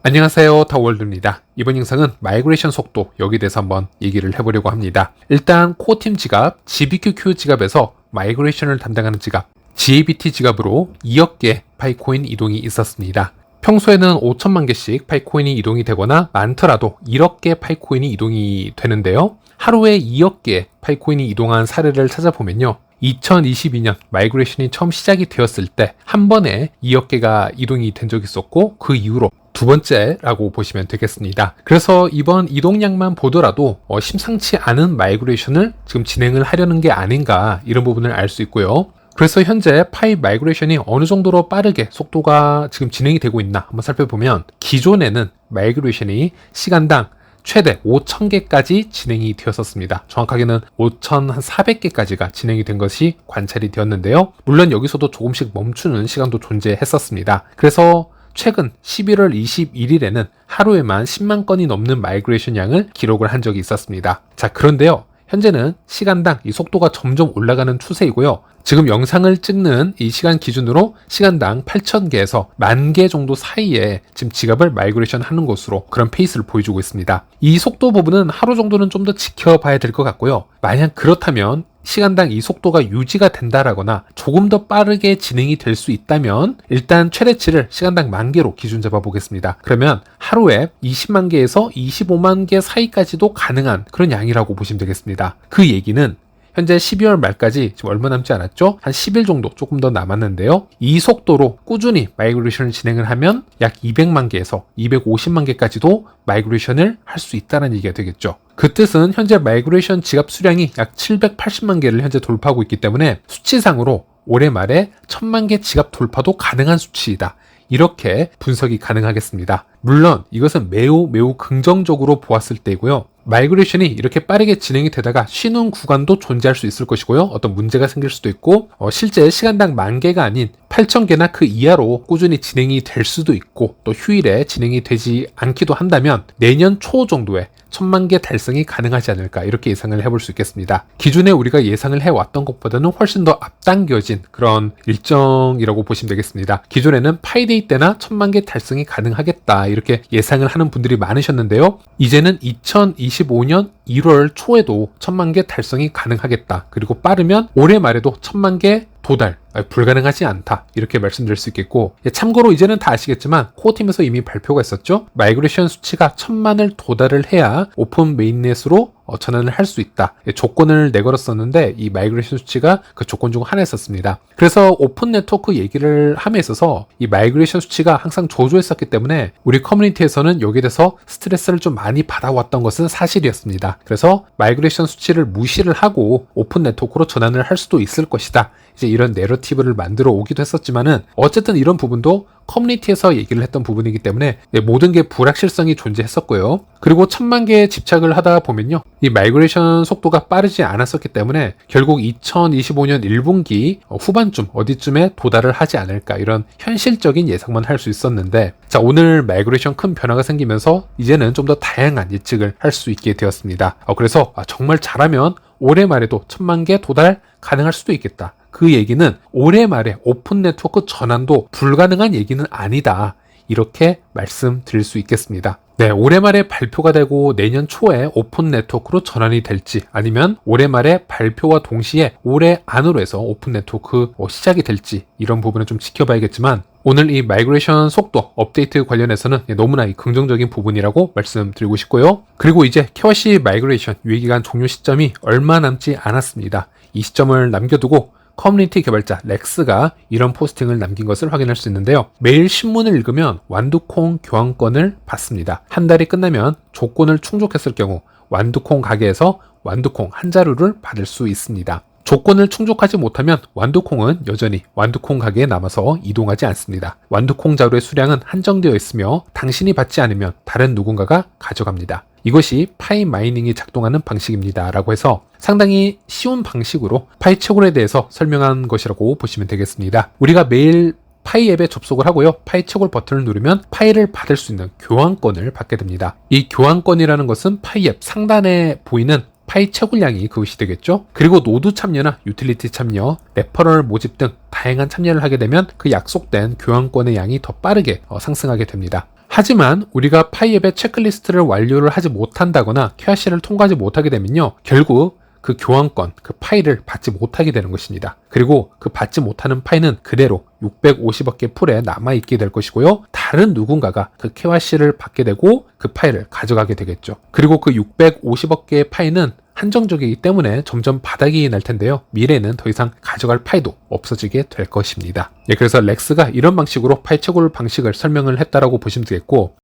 안녕하세요, 타월드입니다. 이번 영상은 마이그레이션 속도 여기에 대해서 한번 얘기를 해보려고 합니다. 일단 코어팀 지갑, GBQQ 지갑에서 마이그레이션을 담당하는 지갑, GABT 지갑으로 2억 개 파이코인 이동이 있었습니다. 평소에는 5천만 개씩 파이코인이 이동이 되거나 많더라도 1억 개 파이코인이 이동이 되는데요. 하루에 2억 개 파이코인이 이동한 사례를 찾아보면요. 2022년 마이그레이션이 처음 시작이 되었을 때 한 번에 2억 개가 이동이 된 적이 있었고 그 이후로 두 번째라고 보시면 되겠습니다. 그래서 이번 이동량만 보더라도 심상치 않은 마이그레이션을 지금 진행을 하려는 게 아닌가 이런 부분을 알 수 있고요. 그래서 현재 파이 마이그레이션이 어느 정도로 빠르게 속도가 지금 진행이 되고 있나 한번 살펴보면 기존에는 마이그레이션이 시간당 최대 5,000개까지 진행이 되었었습니다. 정확하게는 5,400개까지가 진행이 된 것이 관찰이 되었는데요. 물론 여기서도 조금씩 멈추는 시간도 존재했었습니다. 그래서 최근 11월 21일에는 하루에만 10만 건이 넘는 마이그레이션 양을 기록을 한 적이 있었습니다. 자, 그런데요. 현재는 시간당 이 속도가 점점 올라가는 추세이고요. 지금 영상을 찍는 이 시간 기준으로 시간당 8,000개에서 10,000개 정도 사이에 지금 지갑을 마이그레이션 하는 것으로 그런 페이스를 보여주고 있습니다. 이 속도 부분은 하루 정도는 좀 더 지켜봐야 될 것 같고요. 만약 그렇다면 시간당 이 속도가 유지가 된다라거나 조금 더 빠르게 진행이 될 수 있다면 일단 최대치를 시간당 10,000개로 기준 잡아 보겠습니다. 그러면 하루에 20만 개에서 25만 개 사이까지도 가능한 그런 양이라고 보시면 되겠습니다. 그 얘기는 현재 12월 말까지 지금 얼마 남지 않았죠? 한 10일 정도 조금 더 남았는데요. 이 속도로 꾸준히 마이그레이션을 진행을 하면 약 200만 개에서 250만 개까지도 마이그레이션을 할 수 있다는 얘기가 되겠죠. 그 뜻은 현재 마이그레이션 지갑 수량이 약 780만 개를 현재 돌파하고 있기 때문에 수치상으로 올해 말에 1,000만 개 지갑 돌파도 가능한 수치이다. 이렇게 분석이 가능하겠습니다. 물론 이것은 매우 긍정적으로 보았을 때이고요. 마이그레이션이 이렇게 빠르게 진행이 되다가 쉬는 구간도 존재할 수 있을 것이고요. 어떤 문제가 생길 수도 있고 실제 시간당 10,000개가 아닌 8,000개나 그 이하로 꾸준히 진행이 될 수도 있고 또 휴일에 진행이 되지 않기도 한다면 내년 초 정도에 1,000만 개 달성이 가능하지 않을까 이렇게 예상을 해볼 수 있겠습니다. 기존에 우리가 예상을 해왔던 것보다는 훨씬 더 앞당겨진 그런 일정이라고 보시면 되겠습니다. 기존에는 파이데이 때나 1,000만 개 달성이 가능하겠다 이렇게 예상을 하는 분들이 많으셨는데요. 이제는 2025년 1월 초에도 1,000만 개 달성이 가능하겠다. 그리고 빠르면 올해 말에도 1,000만 개 도달 불가능하지 않다 이렇게 말씀드릴 수 있겠고 참고로 이제는 다 아시겠지만 코어팀에서 이미 발표가 있었죠. 마이그레이션 수치가 1,000만을 도달을 해야 오픈 메인넷으로 전환을 할 수 있다 조건을 내걸었었는데 이 마이그레이션 수치가 그 조건 중 하나였었습니다. 그래서 오픈 네트워크 얘기를 함에 있어서 이 마이그레이션 수치가 항상 저조했었기 때문에 우리 커뮤니티에서는 여기에 대해서 스트레스를 좀 많이 받아왔던 것은 사실이었습니다. 그래서 마이그레이션 수치를 무시를 하고 오픈 네트워크로 전환을 할 수도 있을 것이다. 이제 이런 내러티브를 만들어 오기도 했었지만은 어쨌든 이런 부분도 커뮤니티에서 얘기를 했던 부분이기 때문에 모든 게 불확실성이 존재했었고요. 그리고 1,000만 개에 집착을 하다 보면요. 이 마이그레이션 속도가 빠르지 않았었기 때문에 결국 2025년 1분기 후반쯤 어디쯤에 도달을 하지 않을까 이런 현실적인 예상만 할 수 있었는데 자 오늘 마이그레이션 큰 변화가 생기면서 이제는 좀 더 다양한 예측을 할 수 있게 되었습니다. 그래서 정말 잘하면 올해 말에도 1,000만 개 도달 가능할 수도 있겠다. 그 얘기는 올해 말에 오픈 네트워크 전환도 불가능한 얘기는 아니다. 이렇게 말씀드릴 수 있겠습니다. 네, 올해 말에 발표가 되고 내년 초에 오픈 네트워크로 전환이 될지 아니면 올해 말에 발표와 동시에 올해 안으로 해서 오픈 네트워크 시작이 될지 이런 부분은 좀 지켜봐야겠지만 오늘 이 마이그레이션 속도 업데이트 관련해서는 너무나 긍정적인 부분이라고 말씀드리고 싶고요. 그리고 이제 KYC 마이그레이션 유예기간 종료 시점이 얼마 남지 않았습니다. 이 시점을 남겨두고 커뮤니티 개발자 렉스가 이런 포스팅을 남긴 것을 확인할 수 있는데요. 매일 신문을 읽으면 완두콩 교환권을 받습니다. 한 달이 끝나면 조건을 충족했을 경우 완두콩 가게에서 완두콩 한 자루를 받을 수 있습니다. 조건을 충족하지 못하면 완두콩은 여전히 완두콩 가게에 남아서 이동하지 않습니다. 완두콩 자루의 수량은 한정되어 있으며 당신이 받지 않으면 다른 누군가가 가져갑니다. 이것이 파이 마이닝이 작동하는 방식입니다. 라고 해서 상당히 쉬운 방식으로 파이 채굴에 대해서 설명한 것이라고 보시면 되겠습니다. 우리가 매일 파이 앱에 접속을 하고요. 파이 채굴 버튼을 누르면 파이를 받을 수 있는 교환권을 받게 됩니다. 이 교환권이라는 것은 파이 앱 상단에 보이는 파이 채굴량이 그것이 되겠죠. 그리고 노드 참여나 유틸리티 참여, 레퍼럴 모집 등 다양한 참여를 하게 되면 그 약속된 교환권의 양이 더 빠르게 상승하게 됩니다. 하지만 우리가 파이 앱의 체크리스트를 완료를 하지 못한다거나 QRC를 통과하지 못하게 되면요, 결국 그 교환권, 그 파일을 받지 못하게 되는 것입니다. 그리고 그 받지 못하는 파일은 그대로 650억 개 풀에 남아있게 될 것이고요. 다른 누군가가 그 KYC를 받게 되고 그 파일을 가져가게 되겠죠. 그리고 그 650억 개의 파일은 한정적이기 때문에 점점 바닥이 날 텐데요. 미래에는 더 이상 가져갈 파일도 없어지게 될 것입니다. 그래서 렉스가 이런 방식으로 파일 채굴 방식을 설명을 했다라고 보시면 되겠고,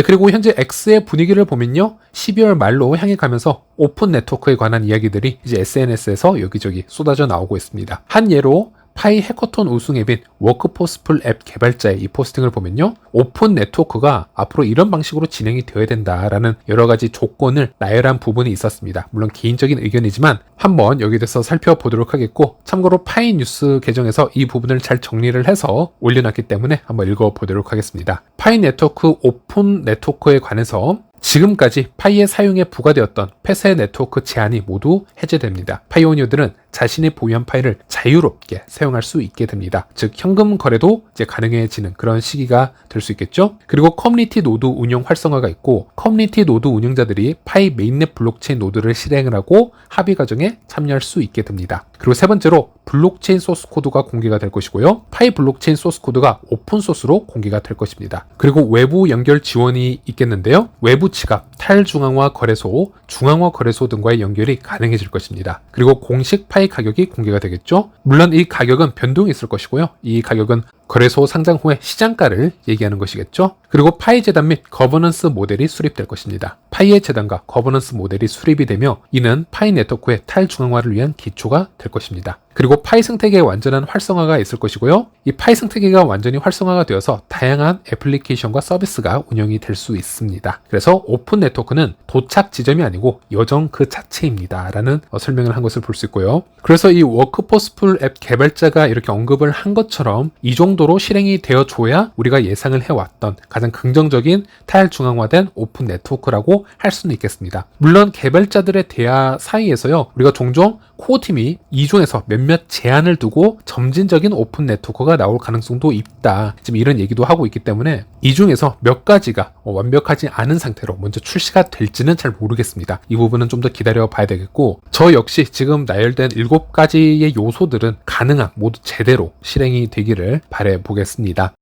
그리고 현재 X의 분위기를 보면요, 12월 말로 향해 가면서 오픈 네트워크에 관한 이야기들이 이제 SNS에서 여기저기 쏟아져 나오고 있습니다. 한 예로 파이 해커톤 우승 앱인 워크포스풀 앱 개발자의 이 포스팅을 보면요, 오픈 네트워크가 앞으로 이런 방식으로 진행이 되어야 된다라는 여러 가지 조건을 나열한 부분이 있었습니다. 물론 개인적인 의견이지만 한번 여기에 대해서 살펴보도록 하겠고, 참고로 파이 뉴스 계정에서 이 부분을 잘 정리를 해서 올려놨기 때문에 한번 읽어보도록 하겠습니다. 파이 네트워크 오픈 네트워크에 관해서 지금까지 파이의 사용에 부과되었던 폐쇄 네트워크 제한이 모두 해제됩니다. 파이 오너들은 자신이 보유한 파일을 자유롭게 사용할 수 있게 됩니다. 즉 현금 거래도 이제 가능해지는 그런 시기가 될 수 있겠죠. 그리고 커뮤니티 노드 운영 활성화가 있고, 커뮤니티 노드 운영자들이 파이 메인넷 블록체인 노드를 실행을 하고 합의 과정에 참여할 수 있게 됩니다. 그리고 세 번째로 블록체인 소스 코드가 공개가 될 것이고요. 파이 블록체인 소스 코드가 오픈 소스로 공개가 될 것입니다. 그리고 외부 연결 지원이 있겠는데요. 외부 지갑, 탈중앙화 거래소, 중앙화 거래소 등과의 연결이 가능해질 것입니다. 그리고 공식 파이 가격이 공개가 되겠죠. 물론 이 가격은 변동이 있을 것이고요. 이 가격은 거래소 상장 후의 시장가를 얘기하는 것이겠죠. 그리고 파이 재단 및 거버넌스 모델이 수립될 것입니다. 파이의 재단과 거버넌스 모델이 수립이 되며 이는 파이 네트워크의 탈중앙화를 위한 기초가 될 것입니다. 그리고 파이 생태계의 완전한 활성화가 있을 것이고요. 이 파이 생태계가 완전히 활성화가 되어서 다양한 애플리케이션과 서비스가 운영이 될 수 있습니다. 그래서 오픈 네트워크는 도착 지점이 아니고 여정 그 자체입니다 라는 설명을 한 것을 볼 수 있고요. 그래서 이 워크포스풀 앱 개발자가 이렇게 언급을 한 것처럼 이 정도로 실행이 되어줘야 우리가 예상을 해왔던 가장 긍정적인 탈중앙화된 오픈 네트워크라고 할 수는 있겠습니다. 물론 개발자들의 대화 사이에서요, 우리가 종종 코어팀이 이 중에서 몇몇 제한을 두고 점진적인 오픈 네트워크가 나올 가능성도 있다, 지금 이런 얘기도 하고 있기 때문에 이 중에서 몇 가지가 완벽하지 않은 상태로 먼저 출시가 될지는 잘 모르겠습니다. 이 부분은 좀 더 기다려 봐야 되겠고, 저 역시 지금 나열된 7가지의 요소들은 가능한 모두 제대로 실행이 되기를 바라보겠습니다.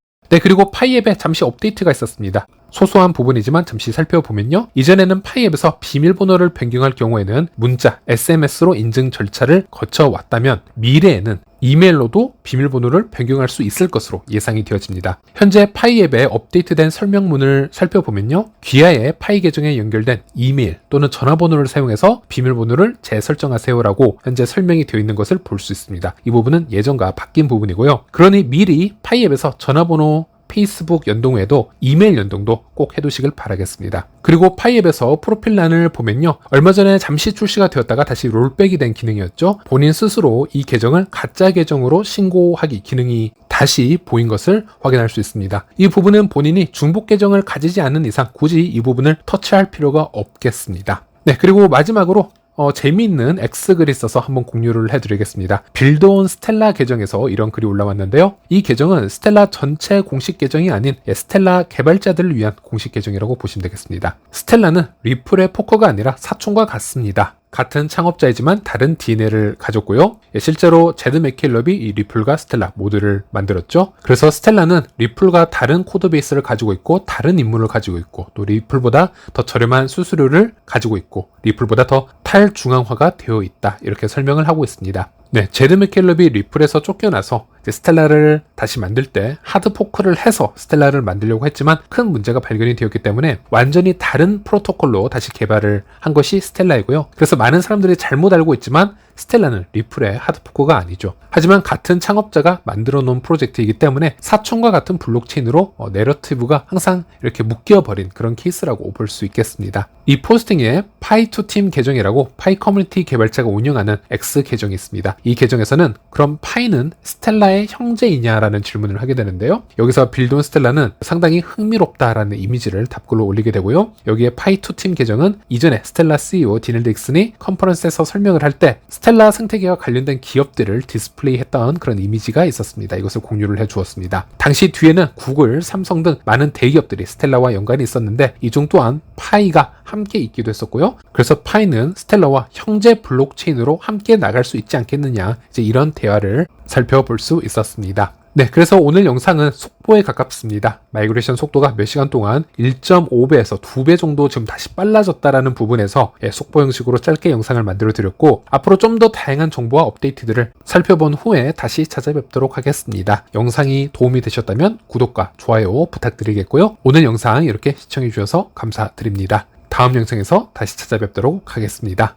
그리고 파이 앱에 잠시 업데이트가 있었습니다. 소소한 부분이지만 잠시 살펴보면요, 이전에는 파이 앱에서 비밀번호를 변경할 경우에는 문자, SMS로 인증 절차를 거쳐왔다면 미래에는 이메일로도 비밀번호를 변경할 수 있을 것으로 예상이 되어집니다. 현재 파이 앱의 업데이트된 설명문을 살펴보면요, 귀하의 파이 계정에 연결된 이메일 또는 전화번호를 사용해서 비밀번호를 재설정하세요라고 현재 설명이 되어 있는 것을 볼 수 있습니다. 이 부분은 예전과 바뀐 부분이고요. 그러니 미리 파이 앱에서 전화번호, 페이스북 연동 외에도 이메일 연동도 꼭 해두시길 바라겠습니다. 그리고 파이 앱에서 프로필란을 보면요, 얼마 전에 잠시 출시가 되었다가 다시 롤백이 된 기능이었죠. 본인 스스로 이 계정을 가짜 계정으로 신고하기 기능이 다시 보인 것을 확인할 수 있습니다. 이 부분은 본인이 중복 계정을 가지지 않는 이상 굳이 이 부분을 터치할 필요가 없겠습니다. 그리고 마지막으로 재미있는 X글이 있어서 한번 공유를 해드리겠습니다. 빌드온 스텔라 계정에서 이런 글이 올라왔는데요. 이 계정은 스텔라 전체 공식 계정이 아닌 스텔라 개발자들을 위한 공식 계정이라고 보시면 되겠습니다. 스텔라는 리플의 포커가 아니라 사촌과 같습니다. 같은 창업자이지만 다른 DNA를 가졌고요. 실제로 제드 맥켈럽이 이 리플과 스텔라 모두를 만들었죠. 그래서 스텔라는 리플과 다른 코드베이스를 가지고 있고 다른 임무를 가지고 있고 또 리플보다 더 저렴한 수수료를 가지고 있고 리플보다 더 탈중앙화가 되어 있다, 이렇게 설명을 하고 있습니다. 제드 맥켈럽이 리플에서 쫓겨나서 스텔라를 다시 만들 때 하드 포크를 해서 스텔라를 만들려고 했지만 큰 문제가 발견이 되었기 때문에 완전히 다른 프로토콜로 다시 개발을 한 것이 스텔라이고요. 그래서 많은 사람들이 잘못 알고 있지만 스텔라는 리플의 하드포크가 아니죠. 하지만 같은 창업자가 만들어 놓은 프로젝트이기 때문에 사촌과 같은 블록체인으로 내러티브가 항상 이렇게 묶여버린 그런 케이스라고 볼 수 있겠습니다. 이 포스팅에 파이2팀 계정이라고 파이 커뮤니티 개발자가 운영하는 X 계정이 있습니다. 이 계정에서는 그럼 파이는 스텔라의 형제이냐라는 질문을 하게 되는데요. 여기서 빌드온 스텔라는 상당히 흥미롭다라는 이미지를 답글로 올리게 되고요. 여기에 파이2 팀 계정은 이전에 스텔라 CEO 디넬 딕슨이 컨퍼런스에서 설명을 할 때 스텔라 생태계와 관련된 기업들을 디스플레이했던 그런 이미지가 있었습니다. 이것을 공유를 해주었습니다. 당시 뒤에는 구글, 삼성 등 많은 대기업들이 스텔라와 연관이 있었는데 이 중 또한 파이가 함께 있기도 했었고요. 그래서 파이는 스텔라와 형제 블록체인으로 함께 나갈 수 있지 않겠느냐, 이제 이런 대화를 살펴볼 수 있었습니다. 네, 그래서 오늘 영상은 속보에 가깝습니다. 마이그레이션 속도가 몇 시간 동안 1.5배에서 2배 정도 지금 다시 빨라졌다라는 부분에서 속보 형식으로 짧게 영상을 만들어 드렸고, 앞으로 좀 더 다양한 정보와 업데이트들을 살펴본 후에 다시 찾아뵙도록 하겠습니다. 영상이 도움이 되셨다면 구독과 좋아요 부탁드리겠고요. 오늘 영상 이렇게 시청해 주셔서 감사드립니다. 다음 영상에서 다시 찾아뵙도록 하겠습니다.